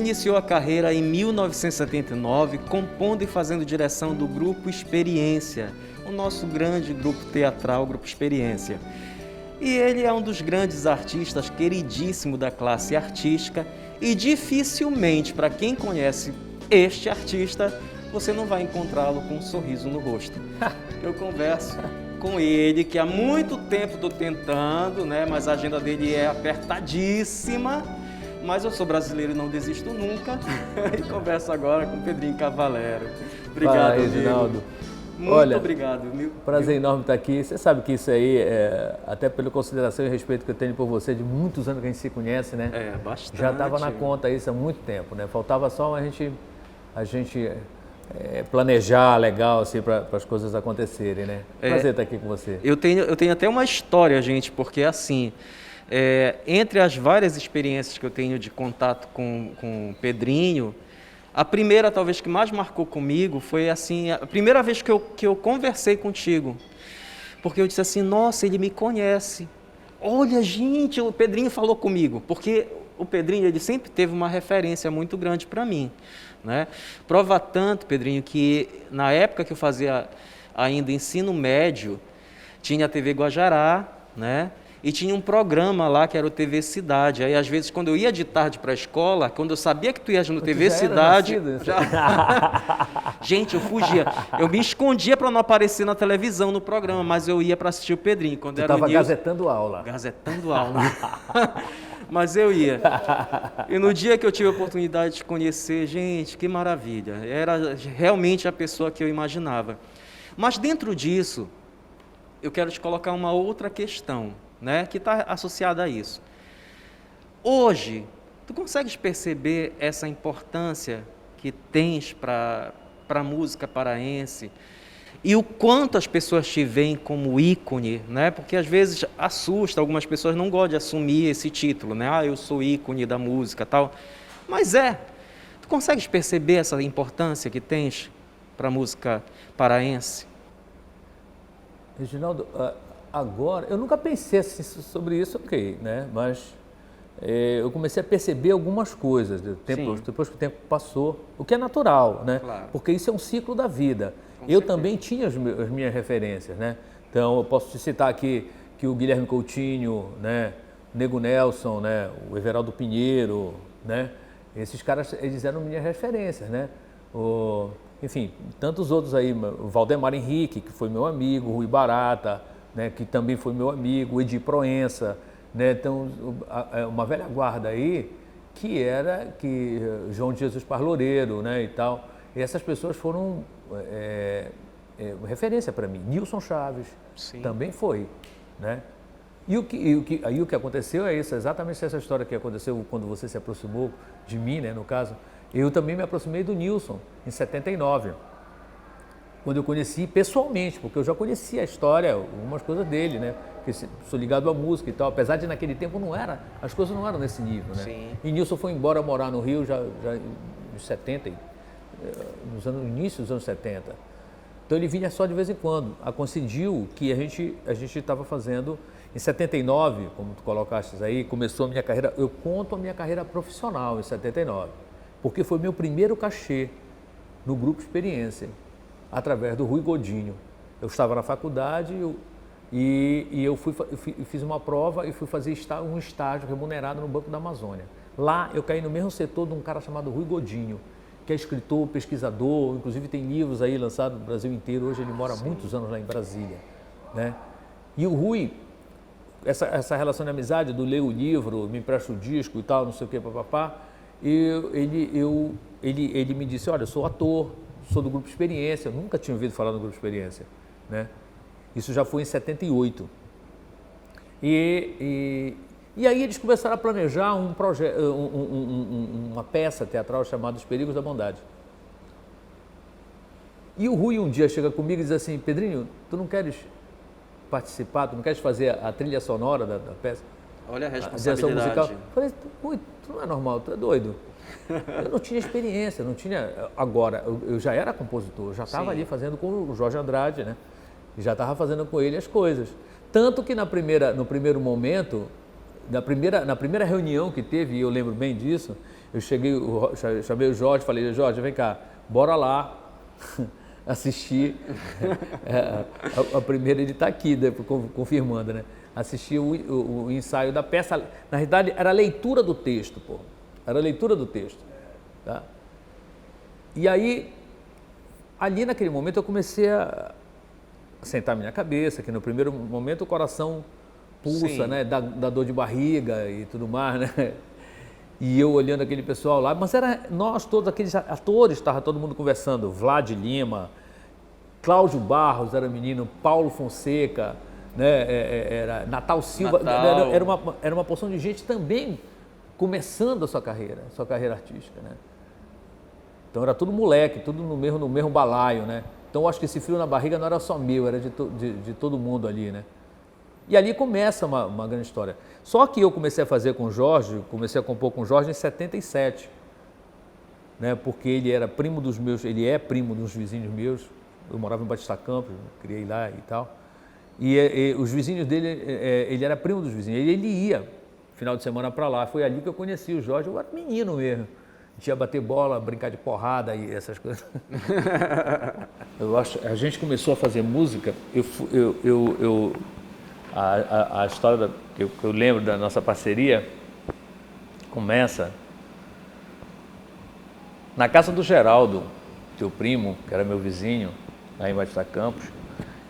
iniciou a carreira em 1979, compondo e fazendo direção do Grupo Experiência, o nosso grande grupo teatral, Grupo Experiência. E ele é um dos grandes artistas, queridíssimo da classe artística, e dificilmente, para quem conhece este artista, você não vai encontrá-lo com um sorriso no rosto. Eu converso com ele, que há muito tempo estou tentando, né? Mas a agenda dele é apertadíssima. Mas eu sou brasileiro e não desisto nunca. E converso agora com o Pedrinho Cavalero. Obrigado, Fala, Reginaldo. Muito obrigado. Prazer enorme estar aqui. Você sabe que isso aí, até pela consideração e respeito que eu tenho por você, de muitos anos que a gente se conhece, né? Bastante. Já estava na conta isso há muito tempo, né? Faltava só a gente planejar legal, assim, para as coisas acontecerem, né? Prazer estar aqui com você. Eu tenho até uma história, gente, porque assim, entre as várias experiências que eu tenho de contato com o Pedrinho, a primeira, talvez, que mais marcou comigo foi assim, a primeira vez que eu conversei contigo. Porque eu disse assim, nossa, ele me conhece. Olha, gente, o Pedrinho falou comigo. Porque o Pedrinho, ele sempre teve uma referência muito grande para mim, né? Prova tanto, Pedrinho, que na época que eu fazia ainda ensino médio, tinha a TV Guajará, né? E tinha um programa lá que era o TV Cidade. Aí, às vezes, quando eu ia de tarde para a escola, quando eu sabia que tu ias no TV Cidade... Gente, eu fugia. Eu me escondia para não aparecer na televisão, no programa, mas eu ia para assistir o Pedrinho. Quando era estava gazetando aula. Gazetando aula. Mas eu ia. E no dia que eu tive a oportunidade de te conhecer, gente, que maravilha. Era realmente a pessoa que eu imaginava. Mas dentro disso, eu quero te colocar uma outra questão, né, que está associada a isso. Hoje, tu consegues perceber essa importância que tens para a música paraense e o quanto as pessoas te veem como ícone, né? Porque às vezes assusta, algumas pessoas não gostam de assumir esse título, né? Eu sou ícone da música, tal. Mas tu consegues perceber essa importância que tens para a música paraense? Reginaldo, agora, eu nunca pensei assim, sobre isso, ok, né? Mas eu comecei a perceber algumas coisas depois que o tempo passou, o que é natural, né? Claro. Porque isso é um ciclo da vida. Com Eu certeza. também tinha as minhas referências, né? Então, eu posso te citar aqui que o Guilherme Coutinho, né? O Nego Nelson, né? O Everaldo Pinheiro, né? Esses caras, eles eram minhas referências, né? Enfim, tantos outros aí, o Valdemar Henrique, que foi meu amigo, o Rui Barata, né? Que também foi meu amigo, o Edir Proença, né? Então, uma velha guarda aí, que João de Jesus Parloreiro, né? E tal. E essas pessoas foram referência para mim. Nilson Chaves. Sim. Também foi, né? E o que aconteceu é isso, exatamente essa história que aconteceu quando você se aproximou de mim, né, no caso. Eu também me aproximei do Nilson, em 79, quando eu conheci pessoalmente, porque eu já conhecia a história, algumas coisas dele, né? Porque sou ligado à música e tal, apesar de naquele tempo as coisas não eram nesse nível, né? Sim. E Nilson foi embora morar no Rio já nos 70, no início dos anos 70. Então ele vinha só de vez em quando. Coincidiu que a gente estava fazendo, em 79, como tu colocaste aí, começou a minha carreira, eu conto a minha carreira profissional em 79, porque foi meu primeiro cachê no Grupo Experiência, através do Rui Godinho. Eu estava na faculdade e eu fiz uma prova e fui fazer um estágio remunerado no Banco da Amazônia. Lá eu caí no mesmo setor de um cara chamado Rui Godinho, que é escritor, pesquisador, inclusive tem livros aí lançados no Brasil inteiro. Hoje ele mora há muitos anos lá em Brasília, né? E o Rui, essa relação de amizade do ler o livro, me empresta o disco e tal, não sei o que, papapá, ele me disse, olha, eu sou ator, sou do Grupo Experiência, eu nunca tinha ouvido falar do Grupo Experiência, né? Isso já foi em 78. E aí eles começaram a planejar um projeto, uma peça teatral chamada Os Perigos da Bondade. E o Rui um dia chega comigo e diz assim, Pedrinho, tu não queres participar, tu não queres fazer a trilha sonora da peça? Olha a responsabilidade. Musical. Eu falei, Rui, tu não é normal, tu é doido. Eu não tinha experiência, não tinha... Agora, eu já era compositor, já estava ali fazendo com o Jorge Andrade, né? E já estava fazendo com ele as coisas. Tanto que no primeiro momento, na primeira reunião que teve, e eu lembro bem disso, Eu chamei o Jorge, falei, Jorge, vem cá, bora lá assistir a primeira, ele está aqui, né, confirmando, né? Assistir o ensaio da peça. Na realidade, era a leitura do texto, pô. Era a leitura do texto, tá? E aí, ali naquele momento, eu comecei a sentar minha cabeça, que no primeiro momento o coração pulsa, né? Da dor de barriga e tudo mais, né? E eu olhando aquele pessoal lá, mas era nós todos, aqueles atores, estava todo mundo conversando, Vlad Lima, Cláudio Barros era menino, Paulo Fonseca, né? Era Natal Silva, era uma porção de gente também começando a sua carreira artística, né? Então era tudo moleque, tudo no mesmo balaio, né? Então eu acho que esse frio na barriga não era só meu, era de todo mundo ali, né? E ali começa uma grande história. Só que eu comecei a fazer com o Jorge, comecei a compor com o Jorge em 77, né? Porque ele era primo dos meus, ele é primo dos vizinhos meus. Eu morava em Batista Campos, criei lá e tal. E os vizinhos dele, ele era primo dos vizinhos. Ele ia final de semana para lá. Foi ali que eu conheci o Jorge. Eu era menino mesmo. A gente ia bater bola, brincar de porrada e essas coisas. A gente começou a fazer música. A história que eu lembro da nossa parceria começa na casa do Geraldo, teu primo, que era meu vizinho, lá em Batista Campos,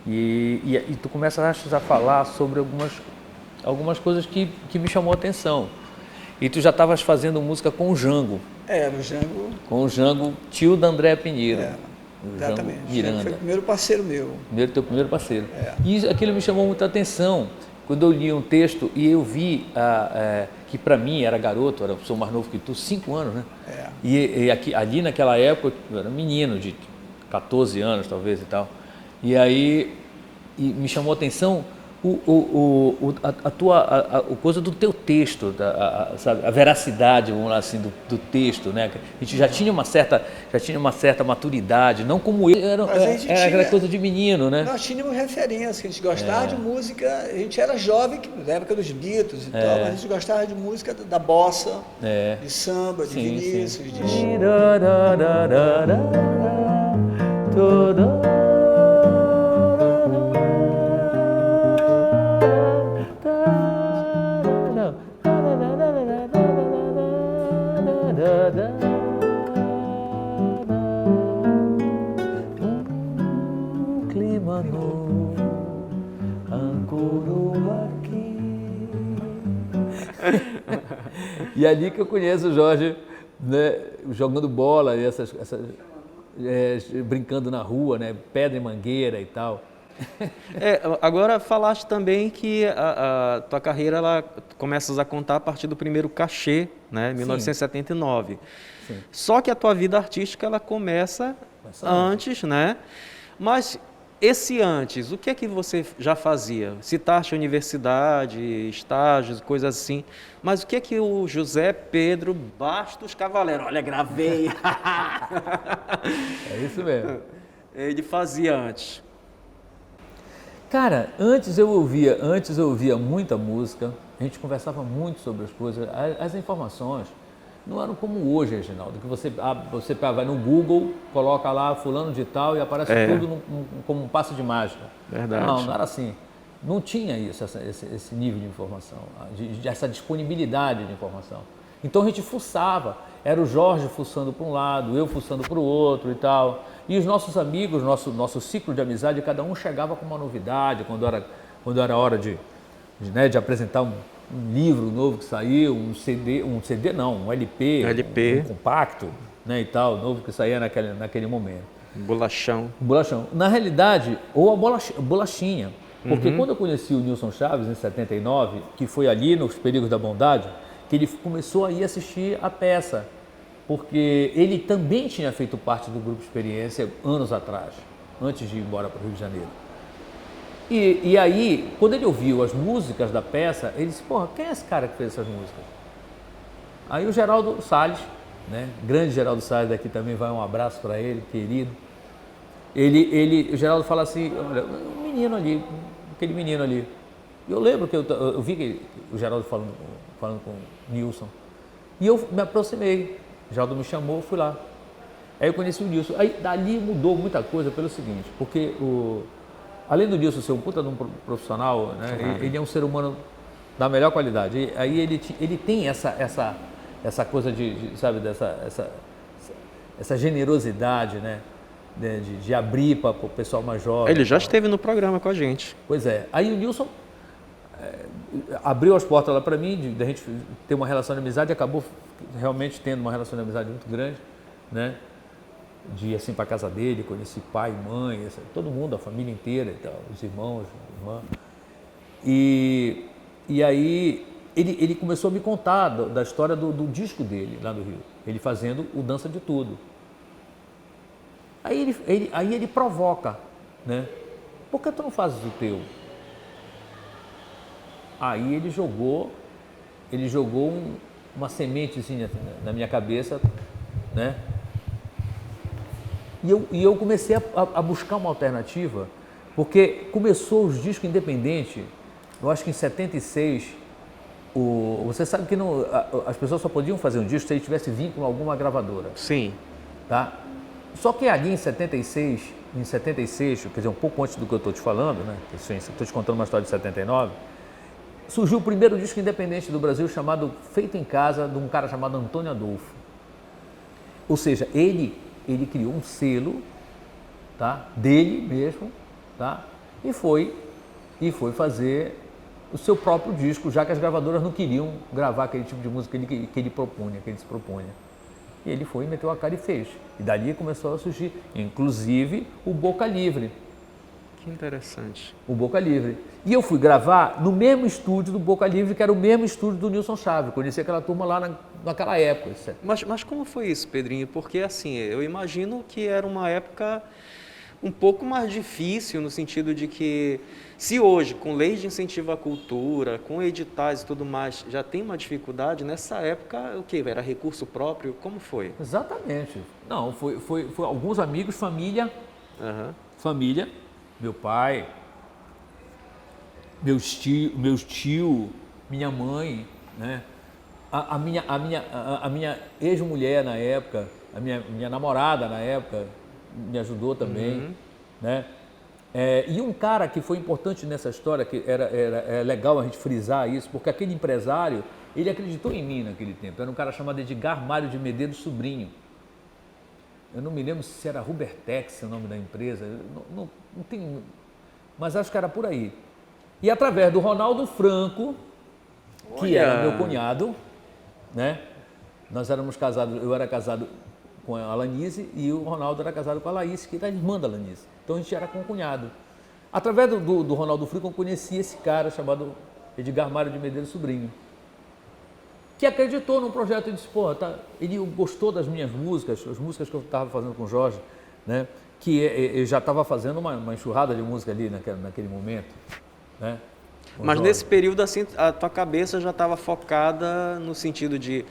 e tu começas a falar sobre algumas coisas que me chamou a atenção. E tu já estavas fazendo música com o Jango. O Jango. Com o Jango, tio da André Pinheiro. Exatamente. Miranda. Foi o primeiro parceiro meu. Teu primeiro parceiro. E aquilo me chamou muita atenção. Quando eu li um texto e eu vi que para mim era garoto, sou mais novo que tu, 5 anos, né? E ali naquela época eu era menino de 14 anos talvez e tal. E aí me chamou a atenção a coisa do teu texto, sabe, a veracidade, vamos lá assim, do texto, né? A gente já tinha uma certa maturidade, não como eu, era aquela coisa de menino, né? Nós tínhamos referência, a gente gostava de música, a gente era jovem, na época dos Beatles e tal, mas a gente gostava de música da bossa, de samba, de Vinícius, de... Clima novo ancorou aqui. E é ali que eu conheço o Jorge, né, jogando bola, brincando na rua, né, pedra e mangueira e tal. Agora falaste também que a tua carreira ela começas a contar a partir do primeiro cachê, né, 1979. Sim. Só que a tua vida artística ela começa antes, né? Mas esse antes, o que é que você já fazia? Citaste a universidade, estágios, coisas assim. Mas o que é que o José Pedro Bastos Cavaleiro, olha, gravei. É isso mesmo. Ele fazia antes. Cara, antes eu ouvia muita música, a gente conversava muito sobre as coisas, as informações não eram como hoje, Reginaldo, que você vai no Google, coloca lá fulano de tal e aparece tudo como um passo de mágica. Verdade. Não era assim. Não tinha isso, esse nível de informação, essa disponibilidade de informação. Então a gente fuçava, era o Jorge fuçando para um lado, eu fuçando para o outro e tal. E os nossos amigos, nosso ciclo de amizade, cada um chegava com uma novidade, quando era hora de apresentar um livro novo que saiu, um LP, um compacto, né, e tal, novo que saía naquele momento. Bolachão. Na realidade, ou a bolachinha, porque quando eu conheci o Nilson Chaves em 79, que foi ali nos Perigos da Bondade, que ele começou a ir assistir a peça, porque ele também tinha feito parte do Grupo Experiência anos atrás, antes de ir embora para o Rio de Janeiro. E aí, quando ele ouviu as músicas da peça, ele disse, porra, quem é esse cara que fez essas músicas? Aí o Geraldo Salles, né, grande Geraldo Salles, daqui também vai um abraço para ele, querido. O Geraldo fala assim, olha, aquele menino ali. Eu lembro que eu vi que o Geraldo falando com o Nilson. E eu me aproximei, Geraldo me chamou, fui lá. Aí eu conheci o Nilson. Aí dali mudou muita coisa pelo seguinte, porque além do Nilson ser um puta de um profissional, né, ele é um ser humano da melhor qualidade. E aí ele tem essa coisa sabe, essa generosidade, né, de abrir para o pessoal mais jovem. Ele já esteve no programa com a gente. Pois é. Aí o Nilson abriu as portas lá para mim, de a gente ter uma relação de amizade, e acabou realmente tendo uma relação de amizade muito grande, né? De ir assim para casa dele, conheci pai, mãe, todo mundo, a família inteira e tal, os irmãos, irmã. E aí ele começou a me contar da história do disco dele lá no Rio, ele fazendo o Dança de Tudo. Aí ele provoca, né? Por que tu não fazes o teu? Aí ele jogou uma sementezinha na minha cabeça, né? E eu comecei a buscar uma alternativa, porque começou os discos independentes, eu acho que em 76, você sabe que as pessoas só podiam fazer um disco se ele tivesse vínculo a alguma gravadora. Sim. Tá? Só que ali em 76, quer dizer, um pouco antes do que eu estou te falando, né? Estou te contando uma história de 79, surgiu o primeiro disco independente do Brasil chamado Feito em Casa, de um cara chamado Antônio Adolfo. Ou seja, ele criou um selo, tá, dele mesmo, tá, e foi fazer o seu próprio disco, já que as gravadoras não queriam gravar aquele tipo de música que ele se propunha. E ele foi, meteu a cara e fez. E dali começou a surgir, inclusive, o Boca Livre. Que interessante. O Boca Livre. E eu fui gravar no mesmo estúdio do Boca Livre, que era o mesmo estúdio do Nilson Chaves. Conheci aquela turma lá naquela época. Mas como foi isso, Pedrinho? Porque assim, eu imagino que era uma época um pouco mais difícil, no sentido de que, se hoje, com leis de incentivo à cultura, com editais e tudo mais, já tem uma dificuldade, nessa época, o que? Era recurso próprio? Como foi? Exatamente. Não, foi alguns amigos, família, família, meu pai, meus tio, minha mãe, né? A minha ex-mulher na época, a minha namorada na época, me ajudou também, né? E um cara que foi importante nessa história, que é legal a gente frisar isso, porque aquele empresário, ele acreditou em mim naquele tempo. Era um cara chamado Edgar Mário de Medeiros Sobrinho. Eu não me lembro se era Rubertex o nome da empresa, não tem, mas acho que era por aí. E através do Ronaldo Franco, que era meu cunhado, né? Nós éramos casados, eu era casado com a Lanise e o Ronaldo era casado com a Laís, que era irmã da Lanise. Então a gente era concunhado. Através do Ronaldo Franco eu conheci esse cara chamado Edgar Mário de Medeiros Sobrinho, que acreditou no projeto e disse, pô, ele gostou das minhas músicas, as músicas que eu estava fazendo com o Jorge, né? Que eu já estava fazendo uma enxurrada de música ali naquele momento, né? Mas nesse período, assim, a tua cabeça já estava focada no sentido de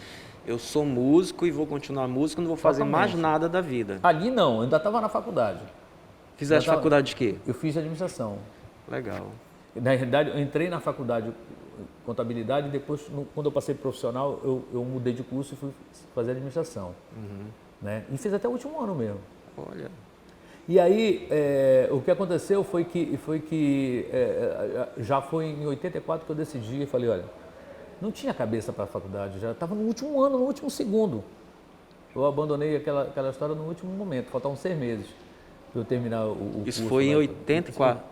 eu sou músico e vou continuar músico, não vou fazer mais nada da vida. Ali não, eu ainda estava na faculdade. Fizeste faculdade de quê? Eu fiz administração. Legal. Na realidade, eu entrei na faculdade de contabilidade e depois, quando eu passei profissional, eu mudei de curso e fui fazer administração. Né? E fiz até o último ano mesmo. Olha. E aí, o que aconteceu foi que já foi em 84 que eu decidi e falei, olha, não tinha cabeça para a faculdade, já estava no último ano, no último segundo. Eu abandonei aquela história no último momento, faltavam 6 meses para eu terminar o curso. Isso foi em 84?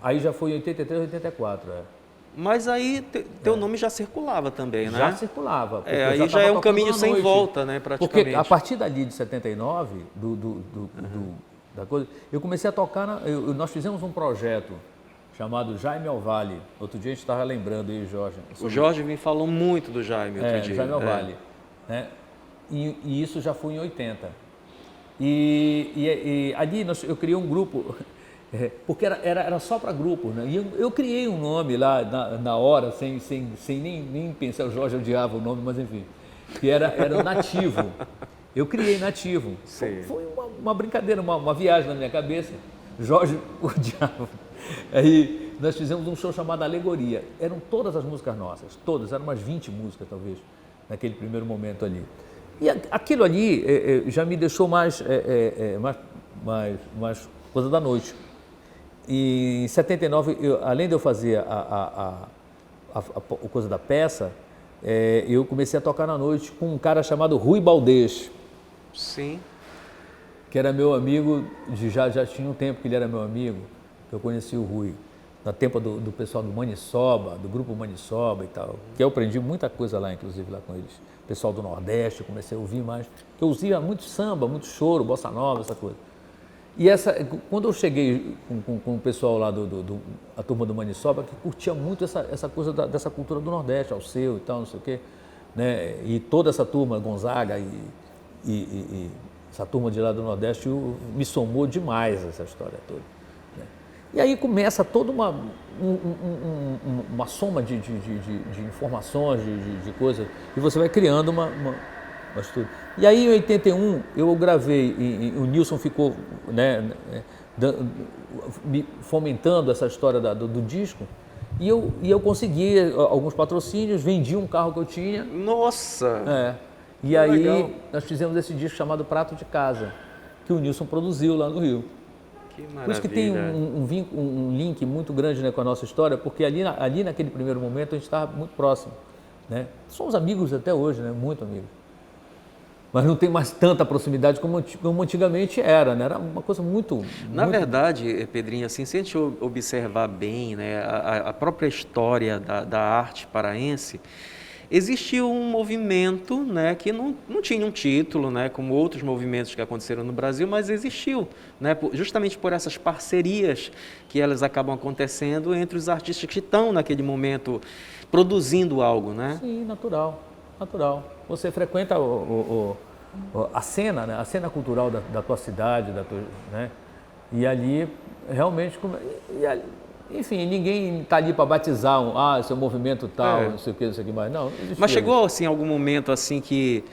Aí já foi em 83, 84, Mas aí teu nome já circulava também, né? Já circulava. Aí já é um caminho sem volta, né, praticamente. Porque a partir dali de 79, da coisa, eu comecei a tocar, nós fizemos um projeto chamado Jaime Alvale. Outro dia a gente estava lembrando aí, Jorge. O Jorge me falou muito do Jaime outro dia. Jaime Alvale. Né? E isso já foi em 80. E ali eu criei um grupo, porque era só para grupos, né? E eu criei um nome lá na hora, sem nem pensar, o Jorge odiava o nome, mas enfim, que era o Nativo. Eu criei Nativo. Foi uma brincadeira, uma viagem na minha cabeça. Jorge odiava. Aí nós fizemos um show chamado Alegoria. Eram todas as músicas nossas, todas, eram umas 20 músicas talvez. naquele primeiro momento ali. E aquilo ali já me deixou mais coisa da noite. E em 79, além de eu fazer a coisa da peça, eu comecei a tocar na noite com um cara chamado Rui Baldez. Sim. Que era meu amigo, já tinha um tempo que ele era meu amigo, que eu conheci o Rui, na tempo do pessoal do Maniçoba, do grupo Maniçoba e tal, que eu aprendi muita coisa lá, inclusive, lá com eles. Pessoal do Nordeste, eu comecei a ouvir mais, eu ouvia muito samba, muito choro, bossa nova, essa coisa. E quando eu cheguei com o pessoal lá, a turma do Maniçoba, que curtia muito essa coisa dessa cultura do Nordeste, Alceu e tal, não sei o quê, né? E toda essa turma, Gonzaga e essa turma de lá do Nordeste me somou demais essa história toda. Né? E aí começa toda uma soma de informações, de coisas, e você vai criando uma estrutura. E aí em 81 eu gravei, o Nilson ficou, né, fomentando essa história do disco, e eu consegui alguns patrocínios, vendi um carro que eu tinha. Nossa! E aí legal. Nós fizemos esse disco chamado Prato de Casa, que o Nilson produziu lá no Rio. Que maravilha. Por isso que tem um link muito grande, né, com a nossa história, porque ali naquele primeiro momento a gente estava muito próximo. Né? Somos amigos até hoje, né? Muito amigos. Mas não tem mais tanta proximidade como antigamente era, né? Era uma coisa muito... Na verdade, Pedrinho, assim, se a gente observar bem, né, a própria história da arte paraense, existiu um movimento, né, que não tinha um título, né, como outros movimentos que aconteceram no Brasil, mas existiu, né, justamente por essas parcerias que elas acabam acontecendo entre os artistas que estão naquele momento produzindo algo, né? Sim, natural. Você frequenta a cena, né, a cena cultural da tua cidade, né, e ali realmente... Enfim, ninguém está ali para batizar seu movimento tal, não sei o que mais. Não, mas chegou assim algum momento assim que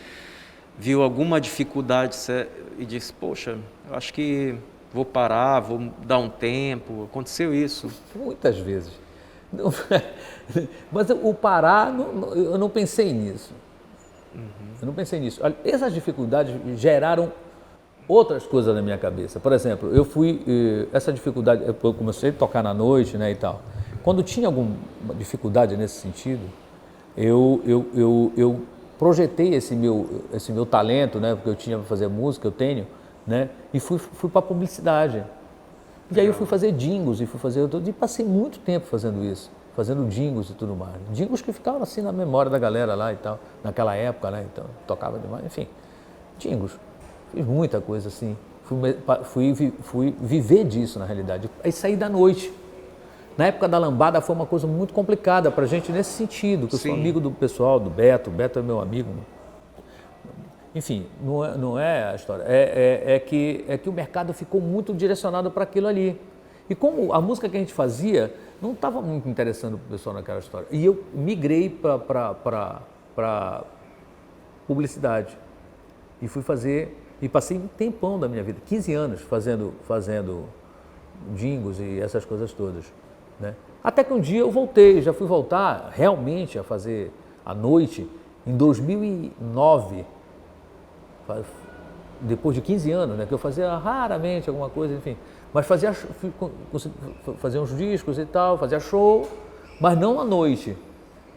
viu alguma dificuldade e disse, poxa, eu acho que vou parar, vou dar um tempo. Aconteceu isso? Muitas vezes. Mas o parar, eu não pensei nisso. Eu não pensei nisso. Essas dificuldades geraram outras coisas na minha cabeça. Por exemplo, essa dificuldade, eu comecei a tocar na noite, né, e tal. Quando tinha alguma dificuldade nesse sentido, eu projetei esse meu talento, né, porque eu tinha para fazer música, eu tenho, né, e fui para a publicidade. E aí eu fui fazer jingles e passei muito tempo fazendo isso, fazendo jingles e tudo mais. Jingles que ficavam assim na memória da galera lá e tal, naquela época, né, então tocava demais, enfim, jingles. Fiz muita coisa assim, fui viver disso na realidade. Aí saí da noite. Na época da lambada foi uma coisa muito complicada pra gente nesse sentido, que eu sou amigo do pessoal, do Beto, o Beto é meu amigo. Enfim, não é a história, é que o mercado ficou muito direcionado para aquilo ali. E como a música que a gente fazia não estava muito interessando pro pessoal naquela história. E eu migrei para publicidade e fui fazer... E passei um tempão da minha vida, 15 anos, fazendo jingles e essas coisas todas. Né? Até que um dia eu já fui voltar realmente a fazer à noite, em 2009, depois de 15 anos, né, que eu fazia raramente alguma coisa, enfim. Mas fazia uns discos e tal, fazia show, mas não à noite.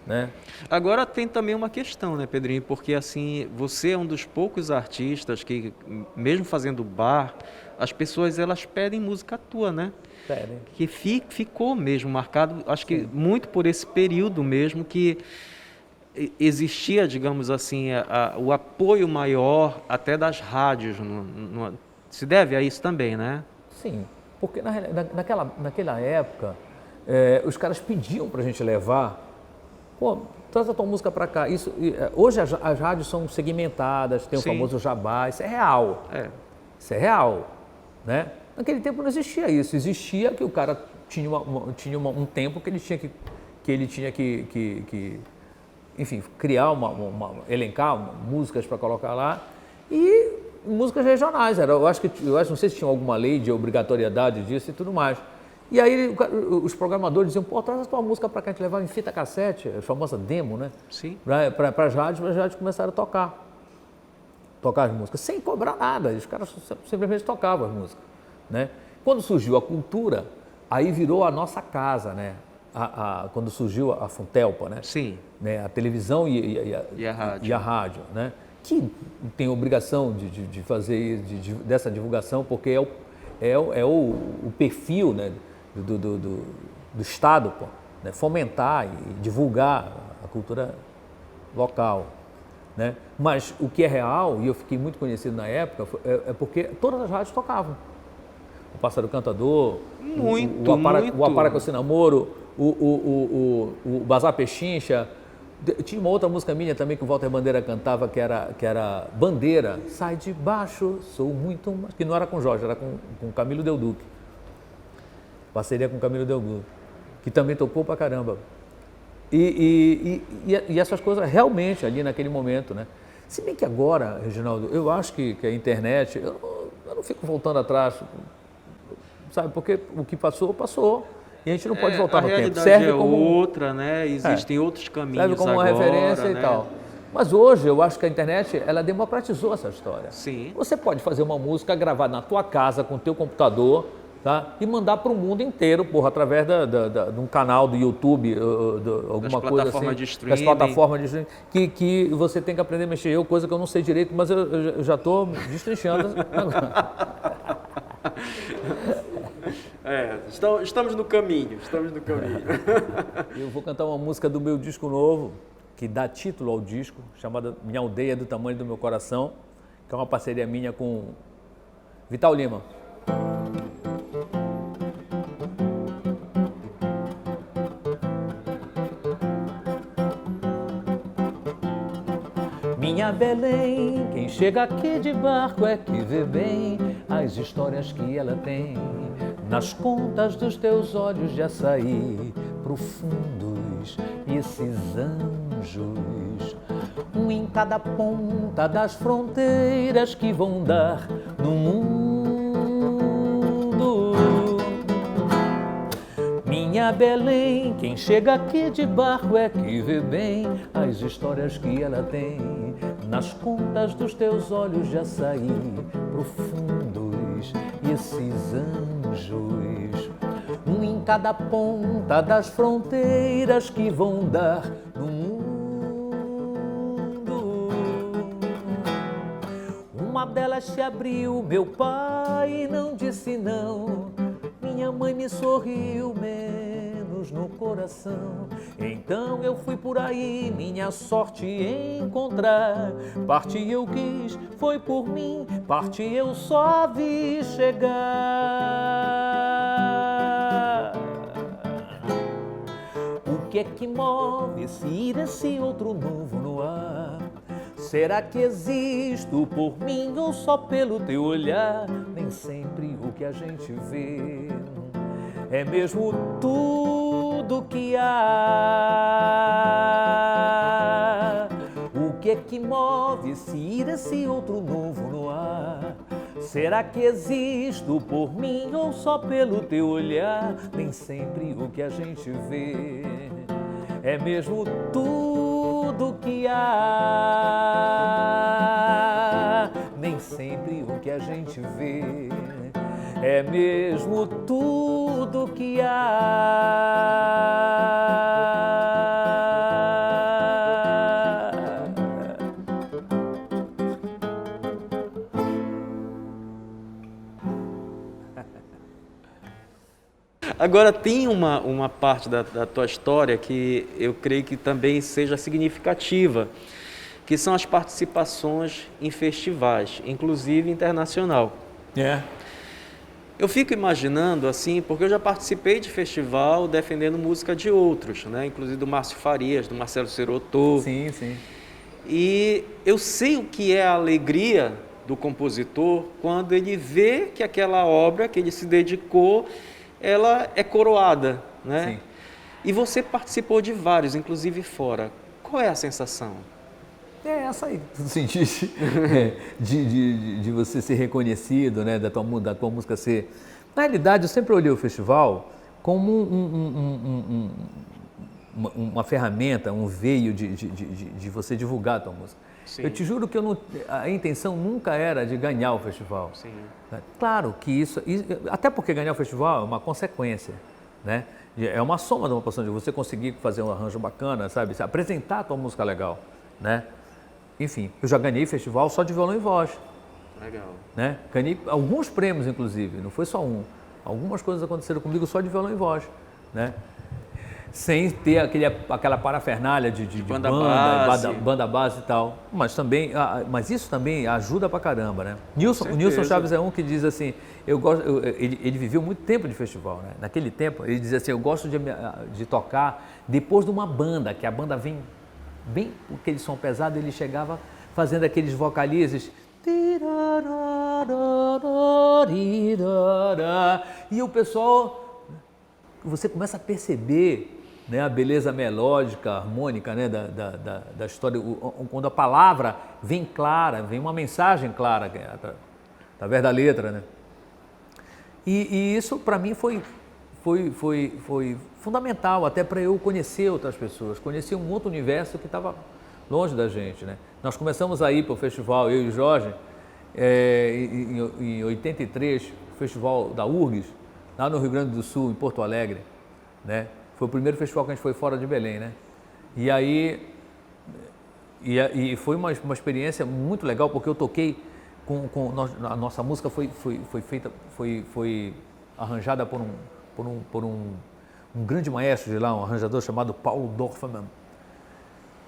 Né? Agora tem também uma questão, né, Pedrinho? Porque assim, você é um dos poucos artistas que, mesmo fazendo bar, as pessoas elas pedem música tua, né? Pedem. Que ficou mesmo marcado, acho que muito por esse período mesmo que existia, digamos assim, o apoio maior até das rádios. Se deve a isso também, né? Sim, porque naquela época os caras pediam pra gente levar. Pô, traz a tua música para cá. Hoje as rádios são segmentadas, tem o famoso jabá, isso é real. Isso é real, né? Naquele tempo não existia isso. Existia que o cara tinha um tempo que ele tinha que enfim, criar elencar músicas para colocar lá e músicas regionais. Eu acho, não sei se tinha alguma lei de obrigatoriedade disso e tudo mais. E aí os programadores diziam, pô, traz a tua música para cá, a gente levava em fita cassete, a famosa demo, né? Sim. Para as rádios começaram a tocar as músicas, sem cobrar nada, os caras simplesmente tocavam as músicas, né? Quando surgiu a cultura, aí virou a nossa casa, né? Quando surgiu a Funtelpa, né? Sim. Né? A televisão e a rádio, né? Que tem obrigação de fazer dessa divulgação, porque é o perfil, né? do Estado, pô, né? Fomentar e divulgar a cultura local. Né? Mas o que é real, e eu fiquei muito conhecido na época, é porque todas as rádios tocavam. O Pássaro Cantador, o Aparacosi Namoro, o Bazar Pechincha. Tinha uma outra música minha também que o Walter Bandeira cantava, que era Bandeira, sai de baixo, sou muito mais... Que não era com Jorge, era com Camilo Del Duque. Parceria com Camilo Del Duque, que também tocou pra caramba. E essas coisas realmente ali naquele momento, né? Se bem que agora, Reginaldo, eu acho que a internet, eu não fico voltando atrás, sabe? Porque o que passou, passou. E a gente não pode voltar no tempo. Serve como outra, né? Existem outros caminhos agora. Serve como uma referência, né? E tal. Mas hoje eu acho que a internet, ela democratizou essa história. Sim. Você pode fazer uma música gravada na tua casa, com o teu computador, tá? E mandar para o mundo inteiro, porra, através de um canal do YouTube, alguma coisa assim. Das plataformas de streaming. Que você tem que aprender a mexer. Coisa que eu não sei direito, mas eu já estou destrinchando agora. Estamos no caminho, Eu vou cantar uma música do meu disco novo, que dá título ao disco, chamada Minha Aldeia do Tamanho do Meu Coração, que é uma parceria minha com Vital Lima. Minha Belém, quem chega aqui de barco é que vê bem as histórias que ela tem nas contas dos teus olhos de açaí profundos, e esses anjos, um em cada ponta das fronteiras que vão dar no mundo. Minha Belém, quem chega aqui de barco é que vê bem as histórias que ela tem nas contas dos teus olhos de açaí profundos, e esses anjos, um em cada ponta das fronteiras que vão dar no mundo. Uma delas se abriu, meu pai não disse não, minha mãe me sorriu menos no coração. Então eu fui por aí, minha sorte encontrar. Parte eu quis, foi por mim, parte eu só vi chegar. O que é que move esse ir, esse outro novo no ar? Será que existo por mim ou só pelo teu olhar? Nem sempre o que a gente vê é mesmo tudo que há. O que é que move esse ir, esse outro novo no ar? Será que existo por mim ou só pelo teu olhar? Nem sempre o que a gente vê é mesmo tudo que há. Nem sempre o que a gente vê é mesmo tudo que há. Agora, tem uma parte da tua história que eu creio que também seja significativa, que são as participações em festivais, inclusive internacional. Eu fico imaginando assim, porque eu já participei de festival defendendo música de outros, né? Inclusive do Márcio Farias, do Marcelo Serotô. Sim, sim. E eu sei o que é a alegria do compositor quando ele vê que aquela obra que ele se dedicou, ela é coroada, né? Sim. E você participou de vários, inclusive fora. Qual é a sensação? É essa aí, tu sentiste de você ser reconhecido, né, da tua música ser... Na realidade, eu sempre olhei o festival como uma ferramenta, um veio de você divulgar a tua música. Sim. Eu te juro que a intenção nunca era de ganhar o festival. Sim. Claro que isso, até porque ganhar o festival é uma consequência, né? É uma soma de uma porção de você conseguir fazer um arranjo bacana, sabe? Apresentar a tua música legal, né? Enfim, eu já ganhei festival só de violão e voz. Legal. Né? Ganhei alguns prêmios, inclusive, não foi só um. Algumas coisas aconteceram comigo só de violão e voz, né? Sem ter aquela parafernália de banda base e tal. Mas isso também ajuda pra caramba, né? O Nilson Chaves é um que diz assim, ele viveu muito tempo de festival, né? Naquele tempo, ele dizia assim, eu gosto de tocar depois de uma banda, que a banda vem bem com aquele som pesado, ele chegava fazendo aqueles vocalizes. E o pessoal, você começa a perceber, né, a beleza melódica, harmônica, né, da história, quando a palavra vem clara, vem uma mensagem clara através da letra, né? E isso para mim foi fundamental até para eu conhecer outras pessoas, conhecer um outro universo que estava longe da gente, né? Nós começamos a ir para o festival, eu e o Jorge, em 83, o festival da URGS, lá no Rio Grande do Sul, em Porto Alegre, né? Foi o primeiro festival que a gente foi fora de Belém, né? E aí, foi uma experiência muito legal, porque eu toquei a nossa música foi feita, foi arranjada por um grande maestro de lá, um arranjador chamado Paulo Dorfman.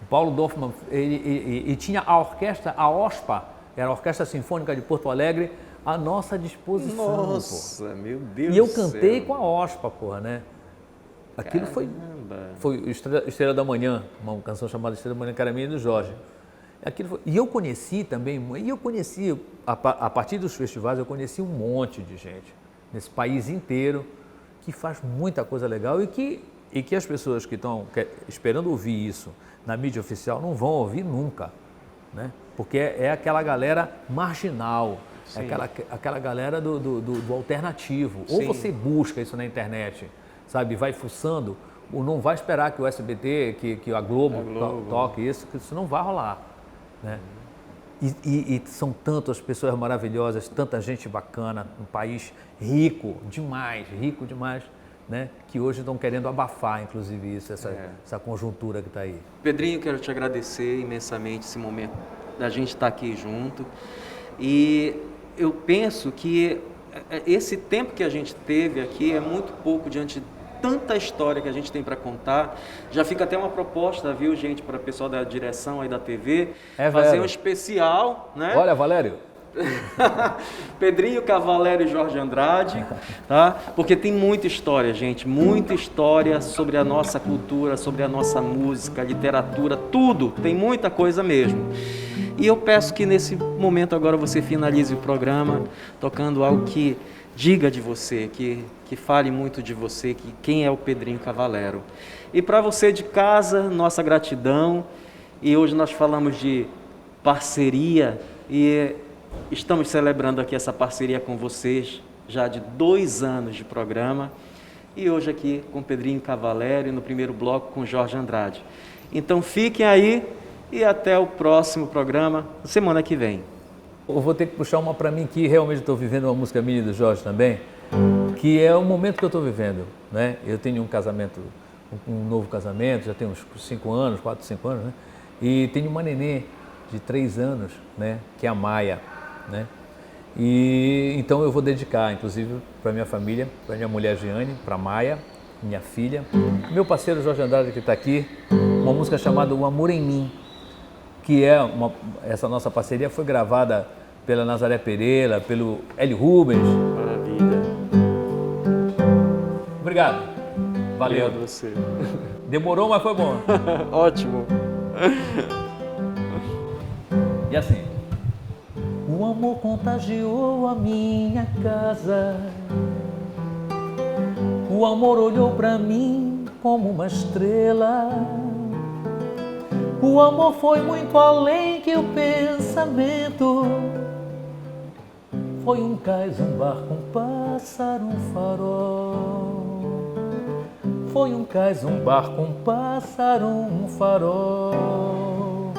O Paulo Dorfman, ele tinha a orquestra, a OSPA, era a Orquestra Sinfônica de Porto Alegre, à nossa disposição. Nossa, porra. Meu Deus E eu do céu. cantei com a OSPA, porra, né? Aquilo foi Estrela da Manhã, uma canção chamada Estrela da Manhã, que era minha e do Jorge. E eu conheci também, a partir dos festivais, eu conheci um monte de gente, nesse país inteiro, que faz muita coisa legal e que as pessoas que estão esperando ouvir isso na mídia oficial não vão ouvir nunca, né? Porque é aquela galera marginal, é aquela galera do alternativo. Sim. Ou você busca isso na internet, sabe, vai fuçando, ou não vai esperar que o SBT, que a Globo toque isso, que isso não vai rolar, né? E são tantas pessoas maravilhosas, tanta gente bacana, um país rico demais, né? Que hoje estão querendo abafar, inclusive, essa conjuntura que está aí. Pedrinho, quero te agradecer imensamente esse momento da gente estar aqui junto. E eu penso que esse tempo que a gente teve aqui é muito pouco diante de tanta história que a gente tem para contar. Já fica até uma proposta, viu, gente, para o pessoal da direção aí da TV, fazer um especial, né? Olha, Valério. Pedrinho Cavalério e Jorge Andrade, tá? Porque tem muita história, gente, muita história sobre a nossa cultura, sobre a nossa música, literatura, tudo, tem muita coisa mesmo. E eu peço que nesse momento agora você finalize o programa tocando algo que diga de você, que fale muito de você, que quem é o Pedrinho Cavalério. E para você de casa, nossa gratidão. E hoje nós falamos de parceria e estamos celebrando aqui essa parceria com vocês, já de 2 anos de programa. E hoje aqui com Pedrinho Cavalério, no primeiro bloco com Jorge Andrade. Então fiquem aí e até o próximo programa, semana que vem. Eu vou ter que puxar uma para mim que realmente estou vivendo uma música minha e do Jorge também, que é o momento que eu estou vivendo, né? Eu tenho um novo casamento, já tem uns 5 anos, 4, 5 anos, né? E tenho uma nenê de 3 anos, né? Que é a Maia, né? E então eu vou dedicar, inclusive, para minha família, para minha mulher Giane, para Maia, minha filha, meu parceiro Jorge Andrade que está aqui, uma música chamada O Amor em Mim, que essa nossa parceria foi gravada pela Nazaré Pereira, pelo Hélio Rubens. Maravilha. Obrigado. Valeu. Obrigado a você. Demorou, mas foi bom. Ótimo. E assim. O amor contagiou a minha casa. O amor olhou pra mim como uma estrela. O amor foi muito além que o pensamento. Foi um cais, um barco, um pássaro, um farol. Foi um cais, um barco, um pássaro, um farol.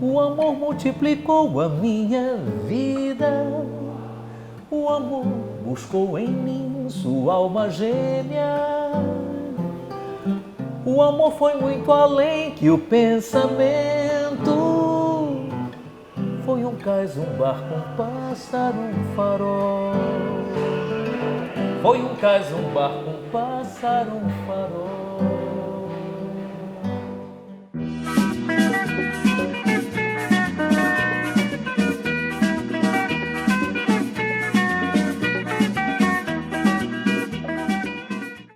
O amor multiplicou a minha vida. O amor buscou em mim sua alma gêmea. O amor foi muito além que o pensamento. Foi um cais, um barco, um pássaro, um farol. Foi um cais, um barco, um pássaro, um farol.